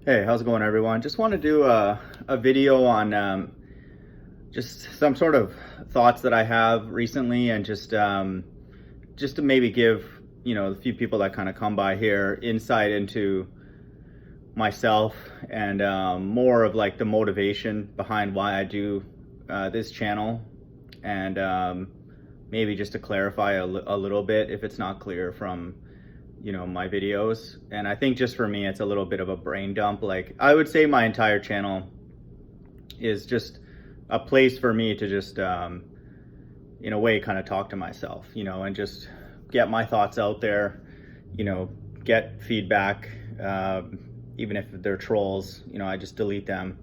Hey, how's it going, everyone? Just want to do a video on just some sort of thoughts that I have recently, and just to maybe give the few people that kind of come by here insight into myself, and more of like the motivation behind why I do this channel, and maybe just to clarify a little bit if it's not clear from my videos. And I think just for me it's a little bit of a brain dump. Like, I would say my entire channel is just a place for me to just in a way kind of talk to myself, and just get my thoughts out there, get feedback, even if they're trolls, I just delete them.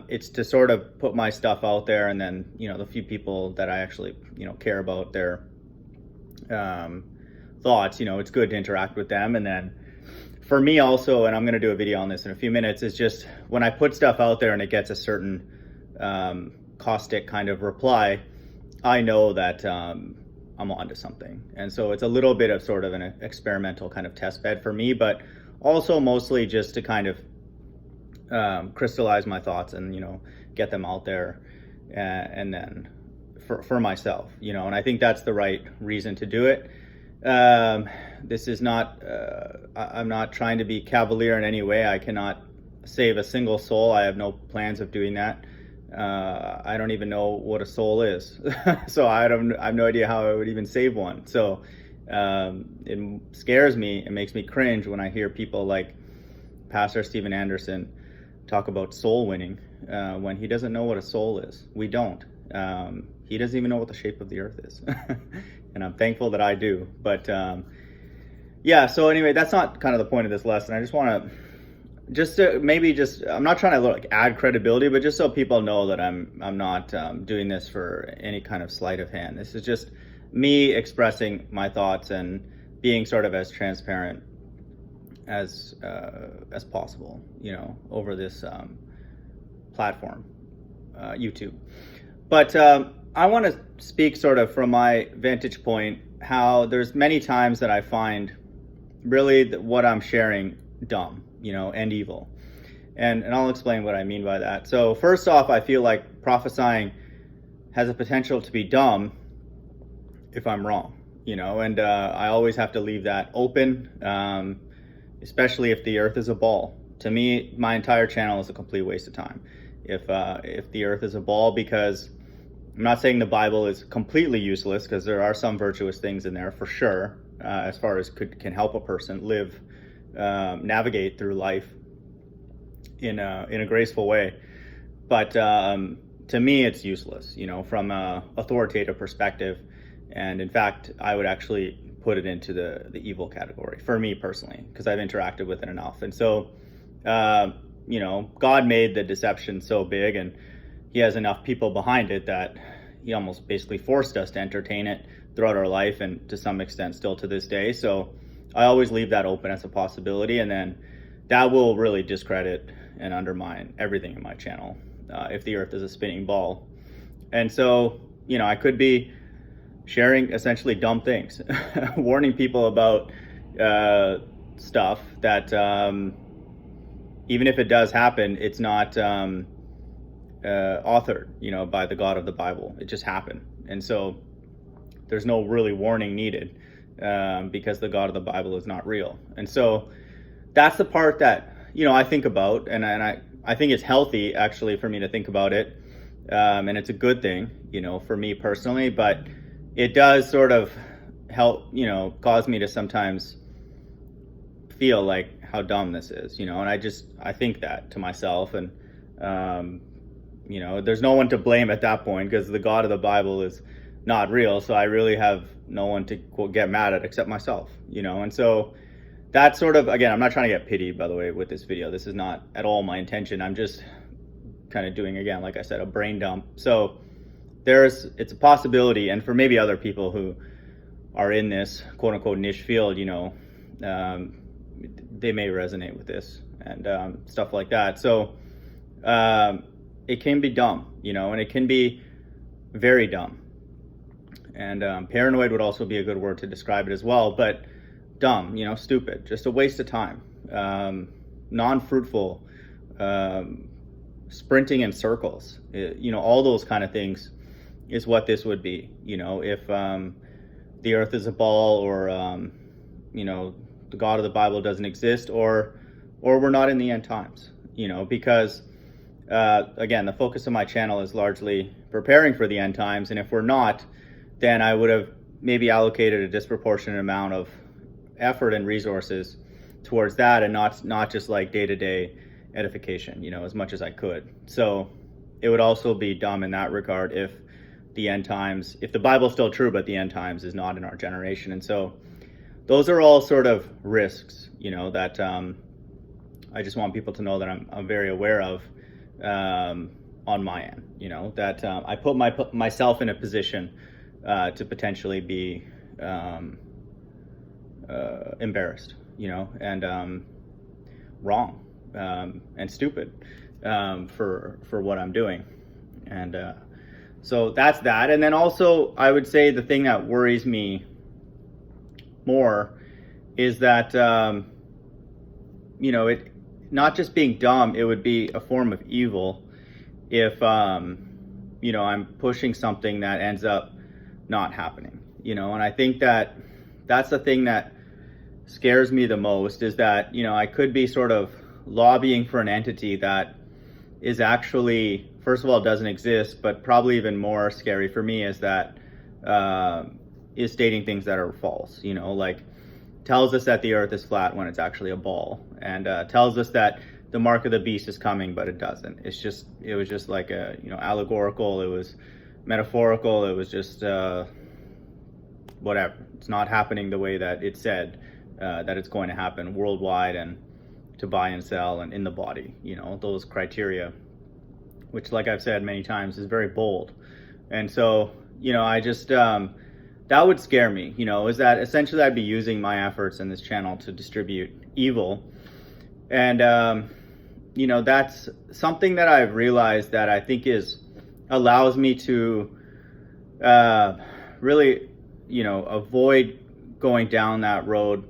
It's to sort of put my stuff out there, and then the few people that I actually care about their thoughts, it's good to interact with them. And then for me also, and I'm going to do a video on this in a few minutes, is just when I put stuff out there and it gets a certain caustic kind of reply, I know that I'm onto something. And so it's a little bit of sort of an experimental kind of test bed for me, but also mostly just to kind of crystallize my thoughts and get them out there, and then for myself, and I think that's the right reason to do it. This is not, I'm not trying to be cavalier in any way. I cannot save a single soul. I have no plans of doing that. I don't even know what a soul is. So I have no idea how I would even save one. So it scares me. It makes me cringe when I hear people like Pastor Steven Anderson talk about soul winning, when he doesn't know what a soul is. We don't. He doesn't even know what the shape of the earth is. And I'm thankful that I do. But yeah, so anyway, that's not kind of the point of this lesson. I just want to I'm not trying to like add credibility, but just so people know that I'm not doing this for any kind of sleight of hand. This is just me expressing my thoughts and being sort of as transparent as possible, over this platform, YouTube. But I want to speak sort of from my vantage point, how there's many times that I find really what I'm sharing dumb, and evil. And I'll explain what I mean by that. So first off, I feel like prophesying has a potential to be dumb if I'm wrong, and I always have to leave that open, especially if the earth is a ball. To me, my entire channel is a complete waste of time if the earth is a ball, because I'm not saying the Bible is completely useless, because there are some virtuous things in there for sure, as far as can help a person live, navigate through life in a graceful way. But to me, it's useless, from a authoritative perspective. And in fact, I would actually put it into the evil category for me personally, because I've interacted with it enough. And so, God made the deception so big, and he has enough people behind it that he almost basically forced us to entertain it throughout our life, and to some extent still to this day. So I always leave that open as a possibility, and then that will really discredit and undermine everything in my channel, if the earth is a spinning ball. And so, I could be sharing essentially dumb things, warning people about stuff that even if it does happen, it's not authored, by the God of the Bible. It just happened. And so there's no really warning needed, because the God of the Bible is not real. And so that's the part that, I think about, and I think it's healthy actually for me to think about it. And it's a good thing, for me personally, but it does sort of help, cause me to sometimes feel like how dumb this is, and I think that to myself. And there's no one to blame at that point, because the God of the Bible is not real. So I really have no one to quote get mad at except myself, and so that's sort of, again, I'm not trying to get pity, by the way, with this video. This is not at all my intention. I'm just kind of doing, again, like I said, a brain dump. So it's a possibility, and for maybe other people who are in this quote unquote niche field, they may resonate with this and stuff like that. So it can be dumb, and it can be very dumb. And paranoid would also be a good word to describe it as well. But dumb, stupid, just a waste of time. non-fruitful, sprinting in circles, all those kind of things is what this would be. If the earth is a ball, or the God of the Bible doesn't exist, or we're not in the end times. Because again, the focus of my channel is largely preparing for the end times, and if we're not, then I would have maybe allocated a disproportionate amount of effort and resources towards that, and not just like day-to-day edification, as much as I could. So it would also be dumb in that regard if the Bible's still true, but the end times is not in our generation. And so those are all sort of risks, that I just want people to know that I'm very aware of on my end, that I put myself in a position to potentially be embarrassed, and wrong and stupid for what I'm doing. And so that's that. And then also, I would say the thing that worries me more is that it not just being dumb, it would be a form of evil if I'm pushing something that ends up not happening. And I think that that's the thing that scares me the most, is that I could be sort of lobbying for an entity that is actually, first of all, doesn't exist, but probably even more scary for me is that is stating things that are false. Like tells us that the earth is flat when it's actually a ball, and tells us that the mark of the beast is coming, but it doesn't. It was just like a allegorical, it was metaphorical, it was just whatever. It's not happening the way that it said that it's going to happen worldwide, and to buy and sell, and in the body, those criteria, which, like I've said many times, is very bold. And so I just that would scare me, is that essentially I'd be using my efforts in this channel to distribute evil. And that's something that I've realized that I think allows me to really avoid going down that road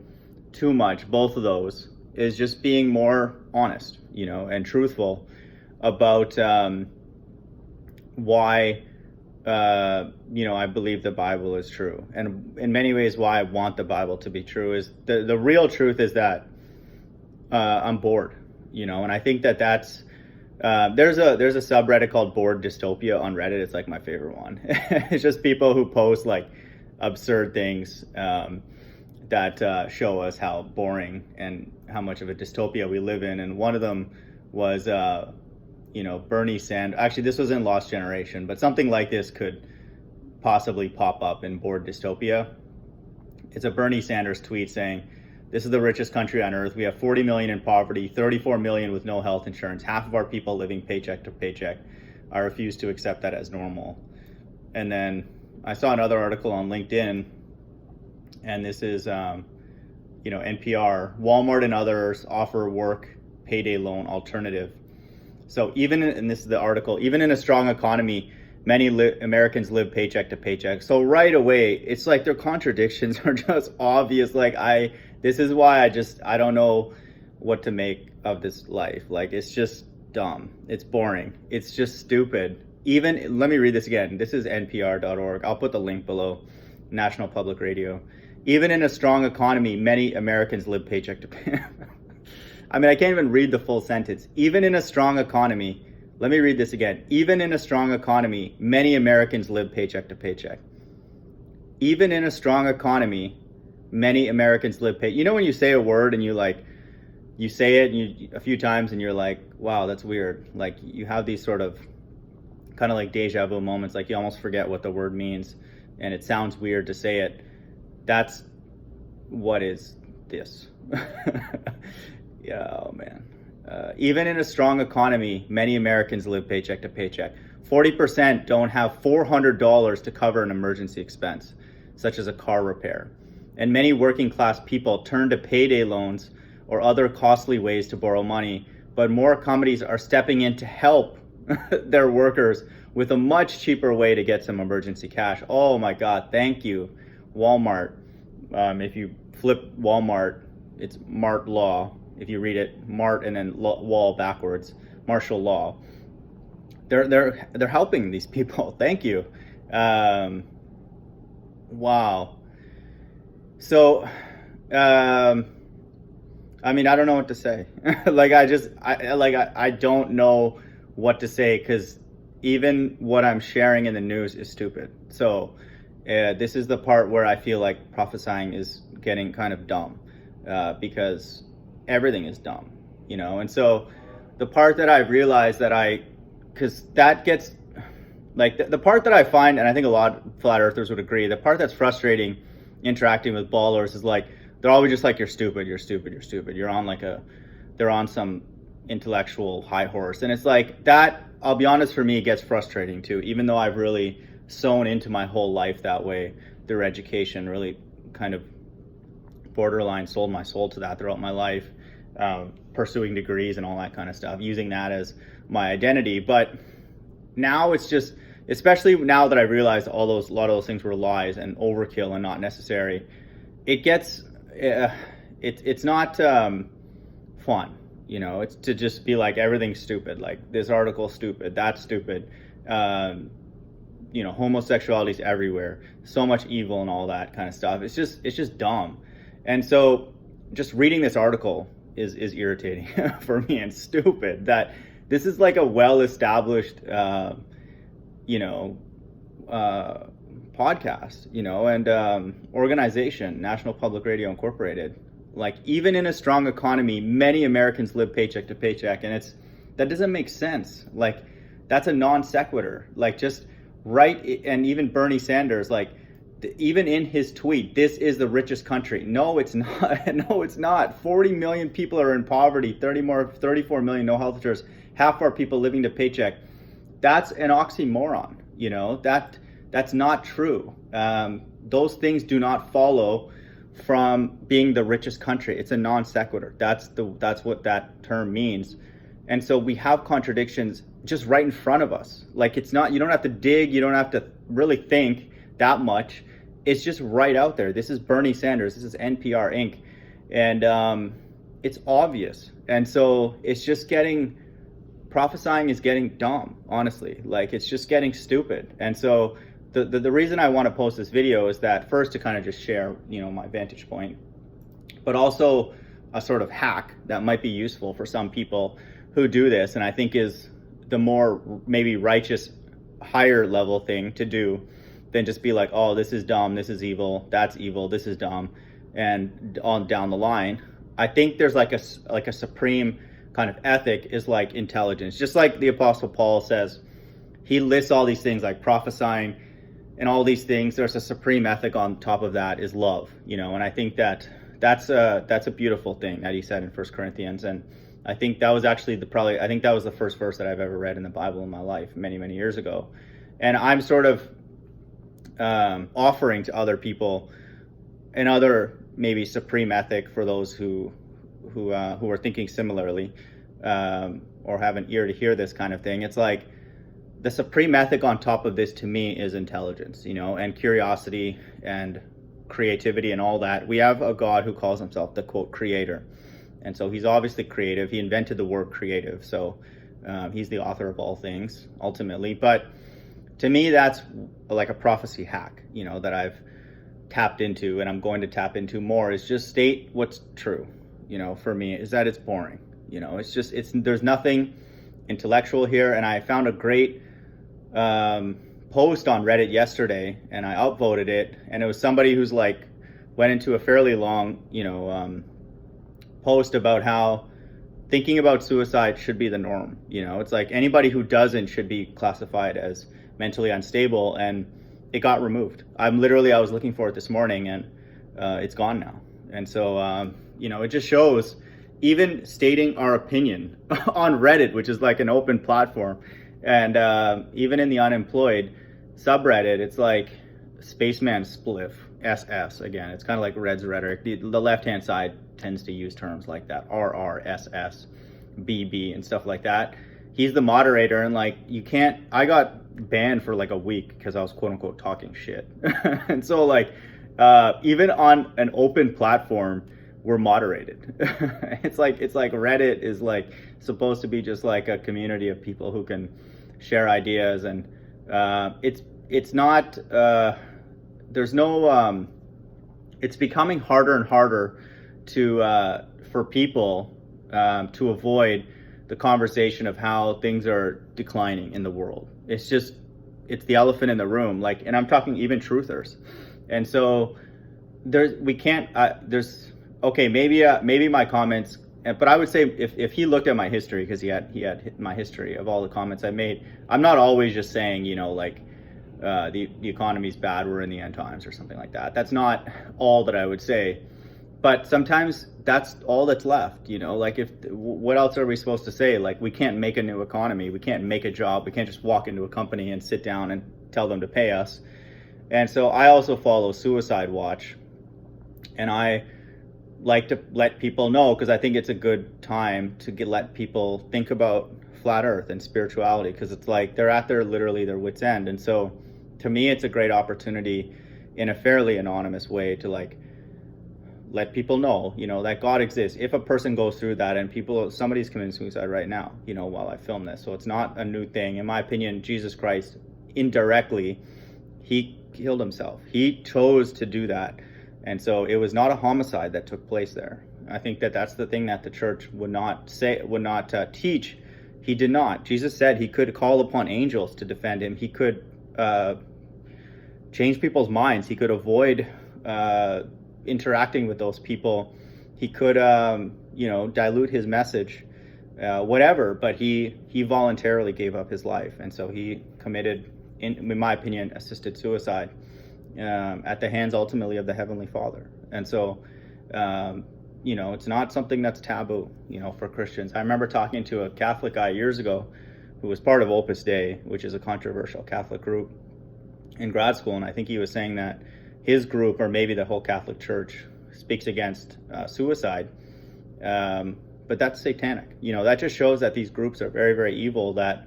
too much. Both of those is just being more honest, and truthful about why I believe the Bible is true, and in many ways why I want the Bible to be true. Is the real truth is that I'm bored, and I think that's there's a subreddit called Bored Dystopia on Reddit. It's like my favorite one. It's just people who post like absurd things that show us how boring and how much of a dystopia we live in. And one of them was Bernie Sanders. Actually, this was in Lost Generation, but something like this could possibly pop up in Bored Dystopia. It's a Bernie Sanders tweet saying, "This is the richest country on earth. We have 40 million in poverty, 34 million with no health insurance, half of our people living paycheck to paycheck. I refuse to accept that as normal." And then I saw another article on LinkedIn, and this is NPR, Walmart and others offer work payday loan alternative. So and this is the article, even in a strong economy, many Americans live paycheck to paycheck. So right away, it's like their contradictions are just obvious. Like this is why I don't know what to make of this life. Like, it's just dumb. It's boring. It's just stupid. Even, let me read this again. This is npr.org. I'll put the link below. National Public Radio. Even in a strong economy, many Americans live paycheck to paycheck. I mean, I can't even read the full sentence. Even in a strong economy, let me read this again. Even in a strong economy, many Americans live paycheck to paycheck. Even in a strong economy, many Americans live when you say a word and you say it a few times and you're like, wow, that's weird. Like, you have these sort of kind of like deja vu moments, like you almost forget what the word means and it sounds weird to say it. That's what is this. Yeah, oh man. Even in a strong economy, many Americans live paycheck to paycheck. 40% don't have $400 to cover an emergency expense, such as a car repair. And many working class people turn to payday loans or other costly ways to borrow money, but more companies are stepping in to help their workers with a much cheaper way to get some emergency cash. Oh my God, thank you, Walmart. If you flip Walmart, it's Mart Law. if you read it, Mart and then Wall backwards, martial law. They're helping these people. Thank you. Wow. So, I mean, I don't know what to say. Like, I don't know what to say, because even what I'm sharing in the news is stupid. So, this is the part where I feel like prophesying is getting kind of dumb, because everything is dumb, you know? And so the part that I've realized because that gets, like, the part that I find, and I think a lot of flat earthers would agree, the part that's frustrating interacting with ballers is like, they're always just like, you're stupid, you're stupid, you're stupid. They're on some intellectual high horse. And it's like that, I'll be honest, for me, it gets frustrating too, even though I've really sewn into my whole life that way through education, really kind of borderline sold my soul to that throughout my life, pursuing degrees and all that kind of stuff, using that as my identity. But now it's just, especially now that I realized a lot of those things were lies and overkill and not necessary, it gets, it's not fun, you know. It's to just be like, everything's stupid, like this article's stupid, that's stupid, you know, homosexuality's everywhere, so much evil and all that kind of stuff. It's just dumb. And so just reading this article is irritating for me, and stupid that this is like a well-established you know, podcast, you know, and organization, National Public Radio Incorporated. Like, even in a strong economy, many Americans live paycheck to paycheck, and that doesn't make sense. Like, that's a non sequitur. Like, just right. And even Bernie Sanders, like, even in his tweet, this is the richest country. No, it's not. No, it's not. 40 million people are in poverty, 34 million no health insurance, half our people living to paycheck. That's an oxymoron, you know. That's not true. Those things do not follow from being the richest country. It's a non sequitur. That's what that term means. And so we have contradictions just right in front of us. Like, it's not, you don't have to dig, you don't have to really think that much. It's just right out there. This is Bernie Sanders, this is NPR Inc. And it's obvious. And so it's just prophesying is getting dumb, honestly. Like, it's just getting stupid. And so the reason I want to post this video is that, first, to kind of just share, you know, my vantage point, but also a sort of hack that might be useful for some people who do this, and I think is the more maybe righteous, higher level thing to do than just be like, oh, this is dumb, this is evil, that's evil, this is dumb, and on down the line. I think there's like a supreme kind of ethic is like intelligence. Just like the Apostle Paul says, he lists all these things like prophesying and all these things. There's a supreme ethic on top of that, is love, you know. And I think that's a beautiful thing that he said in 1 Corinthians. And I think that was actually I think that was the first verse that I've ever read in the Bible in my life many, many years ago. And I'm sort of offering to other people another maybe supreme ethic for those who are thinking similarly, or have an ear to hear this kind of thing. It's like, the supreme ethic on top of this to me is intelligence, you know, and curiosity and creativity and all that. We have a God who calls himself the, quote, creator. And so he's obviously creative. He invented the word creative. So he's the author of all things, ultimately. But to me, that's like a prophecy hack, you know, that I've tapped into, and I'm going to tap into more, is just state what's true. You know, for me, is that it's boring. You know, there's nothing intellectual here. And I found a great post on Reddit yesterday, and I upvoted it, and it was somebody who's like went into a fairly long, you know, post about how thinking about suicide should be the norm. You know, it's like anybody who doesn't should be classified as mentally unstable, and it got removed. I was looking for it this morning, and it's gone now. And so you know, it just shows, even stating our opinion on Reddit, which is like an open platform, and even in the unemployed subreddit, it's like Spaceman Spliff, SS. Again, it's kind of like Red's rhetoric. The left-hand side tends to use terms like that, RR, SS, BB, and stuff like that. He's the moderator, and like, I got banned for like a week because I was quote-unquote talking shit. And so like, even on an open platform we're moderated. It's like Reddit is like supposed to be just like a community of people who can share ideas, and it's not there's no it's becoming harder and harder to for people to avoid the conversation of how things are declining in the world. It's the elephant in the room, like, and I'm talking even truthers. And so we can't okay, maybe my comments, but I would say if he looked at my history, because he had my history of all the comments I made, I'm not always just saying, like, the economy's bad, we're in the end times or something like that. That's not all that I would say. But sometimes that's all that's left, like, what else are we supposed to say? Like, we can't make a new economy. We can't make a job. We can't just walk into a company and sit down and tell them to pay us. And so I also follow Suicide Watch, and I like to let people know, because I think it's a good time to let people think about flat earth and spirituality, because it's like they're at literally their wit's end. And so to me, it's a great opportunity in a fairly anonymous way to, like, let people know, that God exists. If a person goes through that, and somebody's committing suicide right now, while I film this, so it's not a new thing. In my opinion, Jesus Christ, indirectly, he killed himself. He chose to do that. And so it was not a homicide that took place there. I think that's the thing that the church would not teach. He did not. Jesus said he could call upon angels to defend him. He could change people's minds. He could avoid interacting with those people. He could dilute his message, whatever, but he voluntarily gave up his life. And so he committed, in my opinion, assisted suicide at the hands ultimately of the Heavenly Father. And so it's not something that's taboo, for Christians. I remember talking to a Catholic guy years ago who was part of Opus Dei, which is a controversial Catholic group, in grad school, and I think he was saying that his group, or maybe the whole Catholic Church, speaks against suicide, but that's satanic. That just shows that these groups are very, very evil, that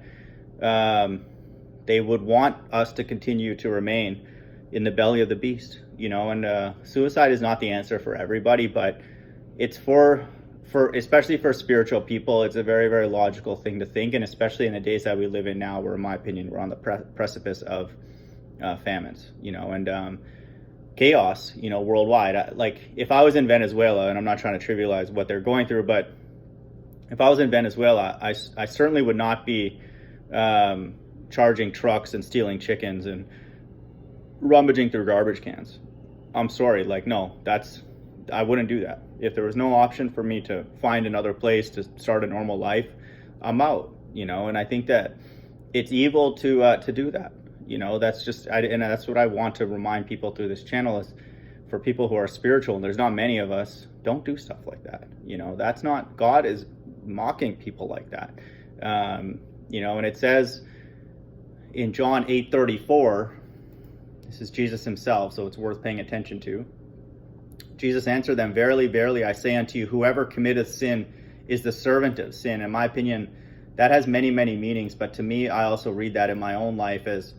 they would want us to continue to remain in the belly of the beast, and suicide is not the answer for everybody, but it's for especially for spiritual people, it's a very, very logical thing to think, and especially in the days that we live in now, where, in my opinion, we're on the precipice of famines, and chaos, worldwide. Like, if I was in Venezuela, and I'm not trying to trivialize what they're going through, but if I was in Venezuela, I certainly would not be charging trucks and stealing chickens and rummaging through garbage cans. I'm sorry, like, no, I wouldn't do that. If there was no option for me to find another place to start a normal life, I'm out, and I think that it's evil to do that. That's just, and that's what I want to remind people through this channel, is for people who are spiritual, and there's not many of us, don't do stuff like that. That's not, God is mocking people like that. And it says in John 8:34, this is Jesus himself, so it's worth paying attention to. Jesus answered them, "Verily, verily, I say unto you, whoever committeth sin is the servant of sin." In my opinion, that has many, many meanings, but to me, I also read that in my own life as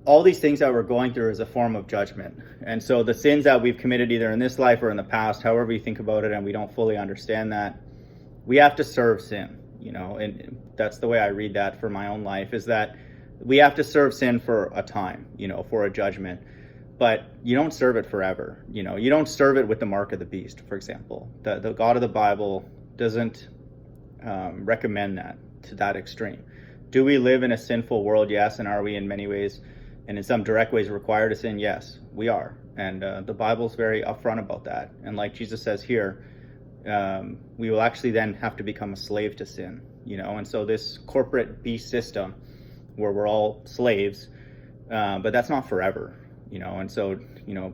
all these things that we're going through is a form of judgment. And so the sins that we've committed either in this life or in the past, however you think about it, and we don't fully understand that, we have to serve sin, and that's the way I read that for my own life, is that we have to serve sin for a time, for a judgment, but you don't serve it forever. You don't serve it with the mark of the beast, for example. The God of the Bible doesn't recommend that to that extreme. Do we live in a sinful world? Yes. And are we in many ways, and in some direct ways, required to sin? Yes, we are. And the Bible's very upfront about that. And like Jesus says here, we will actually then have to become a slave to sin, and so this corporate beast system where we're all slaves, but that's not forever, and so,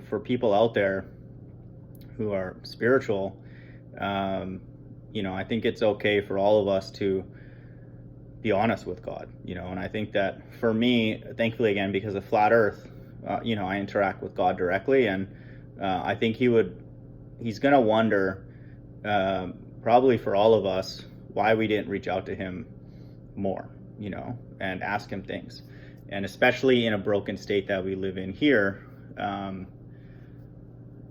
for people out there who are spiritual, I think it's okay for all of us to be honest with God, and I think that for me, thankfully, again, because of flat earth, I interact with God directly, and I think he's going to wonder, probably for all of us, why we didn't reach out to him more, and ask him things. And especially in a broken state that we live in here,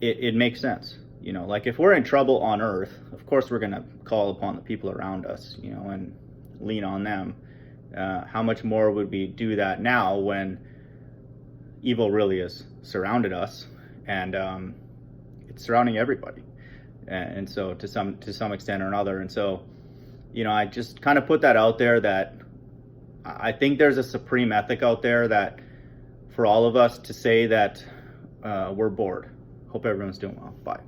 it makes sense, You know, like if we're in trouble on earth, of course we're going to call upon the people around us, you know, and lean on them. How much more would we do that now when evil really has surrounded us, and it's surrounding everybody, and so to some extent or another. And so, you know, I just kind of put that out there, that I think there's a supreme ethic out there that for all of us to say that we're bored. Hope everyone's doing well. Bye.